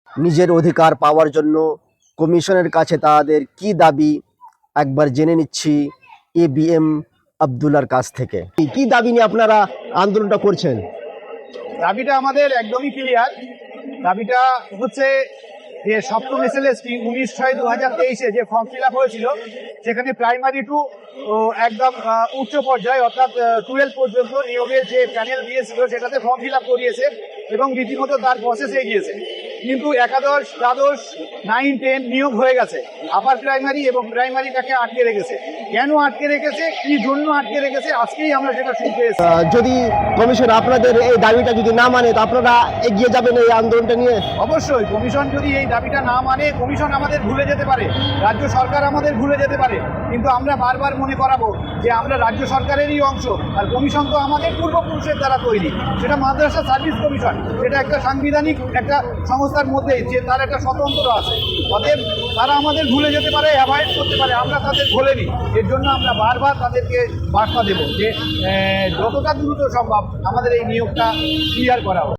নিজের অধিকার পাওয়ার জন্য কমিশনের কাছে তাদের কি দাবি একবার জেনে নিচ্ছি ABM আব্দুল্লাহর কাছ থেকে। কি দাবি নিয়ে আপনারা আন্দোলনটা করছেন? দাবিটা আমাদের একদমই ক্লিয়ার। দাবিটা হচ্ছে যে সপ্তম SLST 19/6/2023 যে ফর্ম ফিল আপ হয়েছিল, সেখানে প্রাইমারি টু একদম উচ্চ পর্যায়ে অর্থাৎ 12 পর্যন্ত নিয়োগের যে প্যানেল দিয়েছিল সেটাতে ফর্ম ফিল আপ করিয়েছে এবং রীতিমতো তার প্রসেস এগিয়েছে। কিন্তু একাদশ, দ্বাদশ, 9, 10 নিয়োগ হয়ে গেছে। আপার প্রাইমারি এবং প্রাইমারিটাকে আটকে রেখেছে। কেন আটকে রেখেছে, কি জন্য আটকে রেখেছে, আজকেই আমরা সেটা শুনতে এসেছি। যদি কমিশন আপনাদের এই দাবিটা যদি না মানে তো আপনারা এগিয়ে যাবেন এই আন্দোলনটা নিয়ে? অবশ্যই কমিশন যদি এই দাবিটা না মানে, কমিশন আমাদের ভুলে যেতে পারে, রাজ্য সরকার আমাদের ভুলে যেতে পারে, কিন্তু আমরা বারবার মনে করাবো যে আমরা রাজ্য সরকারেরই অংশ। আর কমিশন তো আমাদের পূর্বপুরুষের দ্বারা তৈরি, সেটা মাদ্রাসা সার্ভিস কমিশন, সেটা একটা সাংবিধানিক একটা সংস্থার মধ্যে যে তার একটা স্বতন্ত্র আছে। অতএব তারা আমাদের ভুলে যেতে পারে, অ্যাভয়েড করতে পারে, আমরা তাদের ভুলিনি। এর জন্য আমরা বারবার তাদেরকে বার্তা দেব যে যতটা দ্রুত সম্ভব আমাদের এই নিয়োগটা ক্লিয়ার করা হোক।